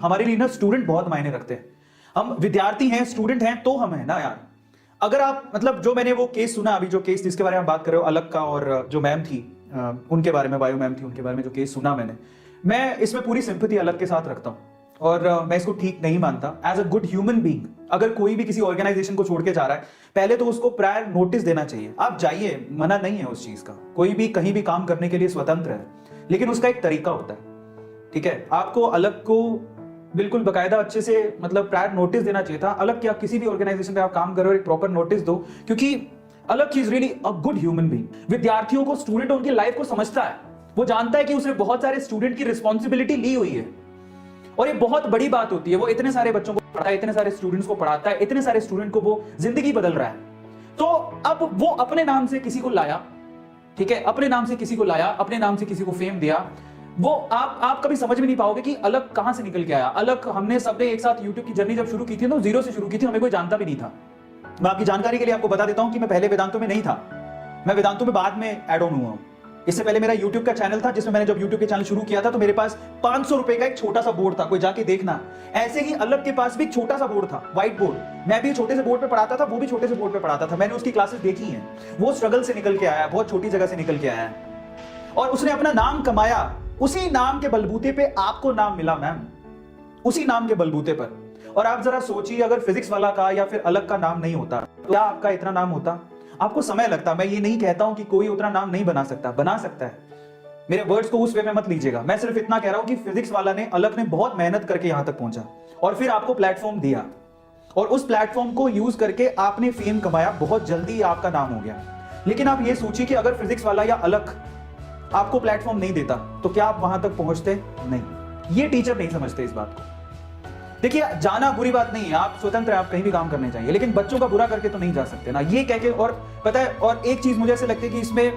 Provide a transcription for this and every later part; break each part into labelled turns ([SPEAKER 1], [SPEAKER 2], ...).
[SPEAKER 1] हमारे लिए ना स्टूडेंट बहुत मायने रखते हैं। हम विद्यार्थी हैं, स्टूडेंट हैं, तो हम है ना यार। अगर आप मतलब जो मैंने वो केस सुना, अभी जो केस जिसके बारे में बात कर रहे हो अलग का, और जो मैम थी उनके बारे में, बायो मैम थी, उनके बारे में जो केस सुना मैं इसमें पूरी सिंपैथी अलग के साथ रखता हूं। और मैं इसको ठीक नहीं मानता। As a good human being, अगर कोई भी किसी ऑर्गेनाइजेशन को छोड़ के जा रहा है, पहले तो उसको प्रायर नोटिस देना चाहिए। आप जाइए, मना नहीं है उस चीज का, कोई भी कहीं भी काम करने के लिए स्वतंत्र है, लेकिन उसका एक तरीका होता है। ठीक है, आपको अलग को बिल्कुल बकायदा अच्छे से मतलब प्रायर नोटिस देना चाहिए था। अलग क्या, किसी भी ऑर्गेनाइजेशन पे आप काम कर रहे हो, एक प्रॉपर नोटिस दो, क्योंकि अलग is really a good human being. विद्यार्थियों को, स्टूडेंट उनकी लाइफ को समझता है, वो जानता है कि उसने बहुत सारे स्टूडेंट की रिस्पॉन्सिबिलिटी ली हुई है, और ये बहुत बड़ी बात होती है। वो इतने सारे बच्चों को पढ़ाता है, इतने सारे स्टूडेंट्स को पढ़ाता है, इतने सारे स्टूडेंट को वो जिंदगी बदल रहा है। तो अब वो अपने नाम से किसी को लाया, ठीक है, अपने नाम से किसी को लाया, अपने नाम से किसी को फेम दिया। वो आप कभी समझ में नहीं पाओगे कि अलग कहां से निकल के आया। अलग हमने सबने एक साथ यूट्यूब की जर्नी जब शुरू की थी तो जीरो से शुरू की थी, हमें कोई जानता भी नहीं था। मैं आपकी जानकारी के लिए आपको बता देता हूं कि मैं पहले वेदांतों में नहीं था, मैं वेदांतों में बाद में एड ऑन हुआ हूं। इससे पहले मेरा YouTube का चैनल था, जिसमें मैंने जब YouTube के चैनल शुरू किया था तो मेरे पास 500 रुपए का एक छोटा सा बोर्ड था, कोई जाके देखना। ऐसे ही अलग के पास भी एक छोटा सा बोर्ड था, व्हाइट बोर्ड। मैं भी छोटे से बोर्ड पे पढ़ाता था, वो भी छोटे से बोर्ड पे पढ़ाता था। मैंने उसकी क्लासेस देखी हैं। वो स्ट्रगल से निकल के आया, बहुत छोटी जगह से निकल के आया है, और उसने अपना नाम कमाया। उसी नाम के बलबूते पे आपको नाम मिला मैम, उसी नाम के बलबूते पर। और आप जरा सोचिए, अगर फिजिक्स वाला का या फिर अलग का नाम नहीं होता तो क्या आपका इतना नाम होता? आपको समय लगता। मैं ये नहीं कहता हूं कि कोई उतना नाम नहीं बना सकता, बना सकता है। मेरे वर्ड्स को उस वे में मत लीजिएगा। मैं सिर्फ इतना कह रहा हूं कि फिजिक्स वाला ने, अलग ने बहुत मेहनत करके यहां तक पहुंचा, और फिर आपको प्लेटफॉर्म दिया, और उस प्लेटफॉर्म को यूज करके आपने फेम कमाया, बहुत जल्दी आपका नाम हो गया। लेकिन आप ये सोचिए कि अगर फिजिक्स वाला या अलग आपको प्लेटफॉर्म नहीं देता तो क्या आप वहां तक पहुंचते? नहीं। ये टीचर नहीं समझते इस बात को। देखिए, जाना बुरी बात नहीं है, आप स्वतंत्र हैं, आप कहीं भी काम करने चाहिए, लेकिन बच्चों का बुरा करके तो नहीं जा सकते ना, ये कह के। और पता है, और एक चीज मुझे ऐसे लगती है कि इसमें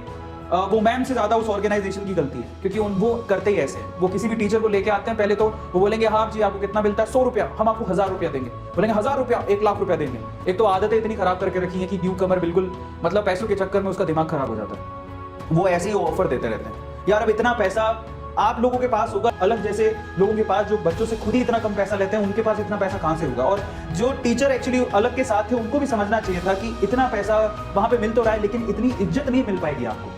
[SPEAKER 1] वो मैम से ज्यादा उस ऑर्गेनाइजेशन की गलती है, क्योंकि वो करते ही ऐसे हैं। वो किसी भी टीचर को लेके आते हैं, पहले तो वो बोलेंगे हाँ जी आपको कितना मिलता है, 100 रुपया, हम आपको 1000 रुपया देंगे। बोलेंगे 1000 रुपया, 1 लाख रुपया देंगे। एक तो आदतें इतनी खराब करके रखी है कि न्यू कमर बिल्कुल मतलब पैसों के चक्कर में उसका दिमाग खराब हो जाता है। वो ऐसे ही ऑफर देते रहते हैं। यार अब इतना पैसा आप लोगों के पास होगा, अलग जैसे लोगों के पास जो बच्चों से खुद ही इतना कम पैसा लेते हैं, उनके पास इतना पैसा कहां से होगा? और जो टीचर एक्चुअली अलग के साथ थे, उनको भी समझना चाहिए था कि इतना पैसा वहां पे मिल तो रहा है, लेकिन इतनी इज्जत नहीं मिल पाएगी आपको,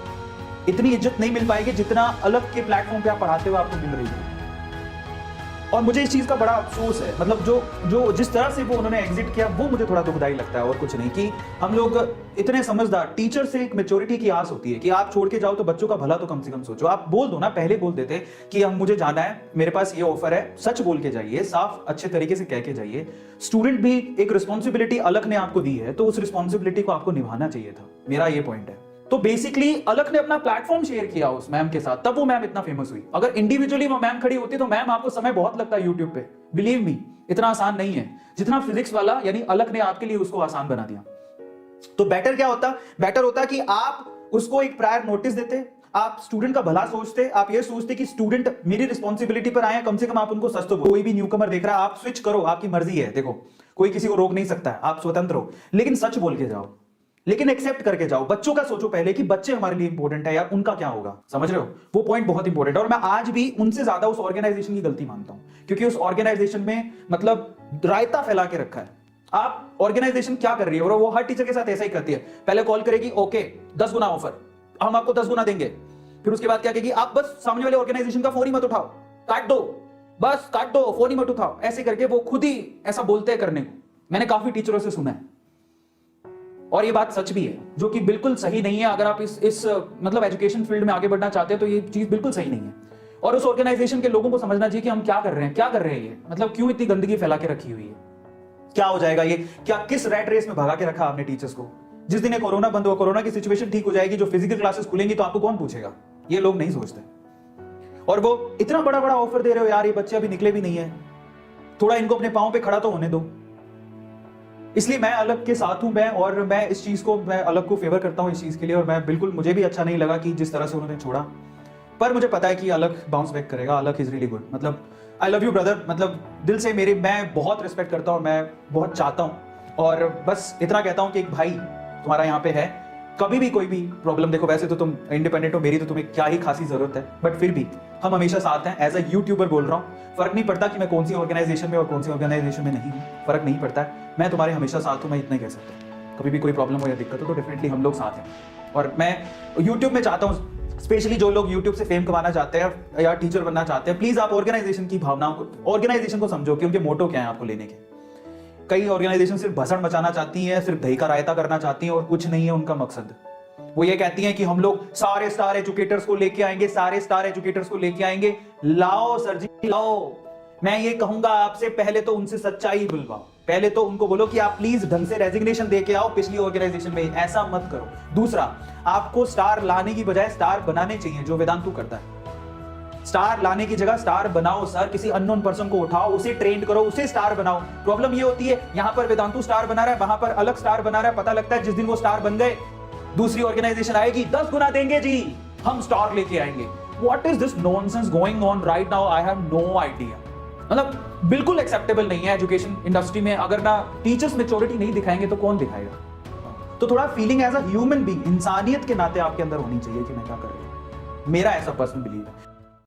[SPEAKER 1] इतनी इज्जत नहीं मिल पाएगी जितना अलग के प्लेटफॉर्म पे आप पढ़ाते हुए आपको मिल रही है। और मुझे इस चीज का बड़ा अफसोस है, मतलब जो जिस तरह से वो उन्होंने एग्जिट किया, वो मुझे थोड़ा दुखदाई लगता है, और कुछ नहीं। कि हम लोग इतने समझदार, टीचर से एक मैच्योरिटी की आस होती है कि आप छोड़ के जाओ तो बच्चों का भला तो कम से कम सोचो। आप बोल दो ना, पहले बोल देते कि हम मुझे जाना है, मेरे पास ये ऑफर है, सच बोल के जाइए, साफ अच्छे तरीके से कह के जाइए। स्टूडेंट भी एक रिस्पॉन्सिबिलिटी अलग ने आपको दी है, तो उस रिस्पॉन्सिबिलिटी को आपको निभाना चाहिए था, मेरा ये पॉइंट है। तो बेसिकली अलग ने अपना प्लेटफॉर्म शेयर किया उस मैम के साथ, तब वो मैम इतना फेमस हुई। अगर इंडिविजुअली वो मैम खड़ी होती तो मैम आपको समय बहुत लगता है यूट्यूब पे, बिलीव मी, इतना आसान नहीं है जितना फिजिक्स वाला यानी अलग ने आपके लिए उसको आसान बना दिया। तो बेटर क्या होता? बेटर होता कि आप उसको एक प्रायर नोटिस देते, आप स्टूडेंट का भला सोचते, आप ये सोचते कि स्टूडेंट मेरी रिस्पॉन्सिबिलिटी पर आए, कम से कम आप उनको सच तो। कोई भी न्यूकमर देख रहा है, आप स्विच करो, आपकी मर्जी है, देखो कोई किसी को रोक नहीं सकता है, आप स्वतंत्र हो, लेकिन सच बोल के जाओ, लेकिन एक्सेप्ट करके जाओ। बच्चों का सोचो पहले कि बच्चे हमारे लिए इंपॉर्टेंट है यार, उनका क्या होगा, समझ रहे हो? वो पॉइंट बहुत इंपॉर्टेंट है। और मैं आज भी उनसे ज्यादा उस ऑर्गेनाइजेशन की गलती मानता हूं, क्योंकि उस ऑर्गेनाइजेशन में मतलब रायता फैला के रखा है। आप ऑर्गेनाइजेशन क्या कर रही है, और वो हर टीचर के साथ ऐसा ही करती है। पहले कॉल करेगी, ओके 10 गुना ऑफर, हम आपको 10 गुना देंगे। फिर उसके बाद क्या कहेगी, आप बस सामने वाले ऑर्गेनाइजेशन का फोन ही मत उठाओ, काट दो, बस काट दो, फोन ही मत उठाओ। ऐसे करके वो खुद ही ऐसा बोलते हैं करने को। मैंने काफी टीचरों से सुना है, और ये बात सच भी है, जो कि बिल्कुल सही नहीं है। अगर आप इस मतलब एजुकेशन फील्ड में आगे बढ़ना चाहते हैं तो ये चीज बिल्कुल सही नहीं है। और उस ऑर्गेनाइजेशन के लोगों को समझना चाहिए कि हम क्या कर रहे हैं, क्या कर रहे हैं ये, मतलब क्यों इतनी गंदगी फैला के रखी हुई है, क्या हो जाएगा ये, क्या किस रैट रेस में भगा के रखा आपने टीचर्स को? जिस दिन कोरोना बंद हुआ, कोरोना की सिचुएशन ठीक हो जाएगी, जो फिजिकल क्लासेस खुलेंगी तो आपको कौन पूछेगा? ये लोग नहीं सोचते। और वो इतना बड़ा बड़ा ऑफर दे रहे हो यार, ये बच्चे अभी निकले भी नहीं है, थोड़ा इनको अपने पांव पे खड़ा तो होने दो। इसलिए मैं अलग के साथ हूं, मैं इस चीज को, मैं अलग को फेवर करता हूं इस चीज के लिए। और मैं बिल्कुल, मुझे भी अच्छा नहीं लगा कि जिस तरह से उन्होंने छोड़ा, पर मुझे पता है कि अलग बाउंस बैक करेगा। अलग इज रियली गुड, मतलब आई लव यू ब्रदर, मतलब दिल से मेरे, मैं बहुत रिस्पेक्ट करता हूं, मैं बहुत चाहता हूं। और बस इतना कहता हूं कि एक भाई तुम्हारा यहाँ पे है, कभी भी कोई भी प्रॉब्लम, देखो वैसे तो तुम इंडिपेंडेंट हो, मेरी तो तुम्हें क्या ही खासी जरूरत है, बट फिर भी हम हमेशा साथ हैं। एज अ यूट्यूबर बोल रहा हूँ, फर्क नहीं पड़ता कि मैं कौन सी ऑर्गेनाइजेशन में और कौन सी ऑर्गेनाइजेशन में नहीं हूँ, फर्क नहीं पड़ता है। मैं तुम्हारे हमेशा साथ हूँ, मैं इतना ही कह सकता हूँ। कभी भी कोई प्रॉब्लम हो या दिक्कत हो तो डेफिनेटली हम लोग साथ हैं। और मैं यूट्यूब में चाहता हूँ, स्पेशली जो लोग यूट्यूब से फेम कमाना चाहते हैं या टीचर बनना चाहते हैं, प्लीज आप ऑर्गेनाइजेशन की भावनाओं को, ऑर्गेनाइजेशन को समझो कि उनके मोटो क्या है आपको लेने के। कई ऑर्गेनाइजेशन सिर्फ भसड़ मचाना चाहती है, सिर्फ दही का रायता करना चाहती है और कुछ नहीं है उनका मकसद। वो ये कहती हैं कि हम लोग सारे स्टार एजुकेटर्स को लेके आएंगे, सारे स्टार एजुकेटर्स को लेके आएंगे। लाओ सर जी लाओ। मैं ये कहूंगा आपसे, पहले तो उनसे सच्चाई बुलवाओ, पहले तो उनको बोलो कि आप प्लीज ढंग से रेजिग्नेशन दे के आओ पिछली ऑर्गेनाइजेशन में, ऐसा मत करो। दूसरा, आपको स्टार लाने की बजाय स्टार बनाने चाहिए, जो वेदांतु करता है। स्टार लाने की जगह स्टार बनाओ सर, किसी अननोन पर्सन को उठाओ, उसे ट्रेंड करो, उसे स्टार बनाओ। प्रॉब्लम ये होती है, यहां पर वेदांतु स्टार बना रहा है, वहां पर अलग स्टार बना रहा है, पता लगता है जिस दिन वो स्टार बन गए दूसरी ऑर्गेनाइजेशन आएगी 10 गुना देंगे जी, हम स्टार लेके आएंगे। What is this nonsense going on right now? I have no idea. मतलब बिल्कुल एक्सेप्टेबल नहीं है एजुकेशन इंडस्ट्री में। अगर ना टीचर्स मैच्योरिटी नहीं दिखाएंगे तो कौन दिखाएगा? तो थोड़ा feeling as a human being, इंसानियत के नाते आपके अंदर होनी चाहिए कि मैं क्या कर रहा हूं। मेरा ऐसा पर्सनल बिलीव है।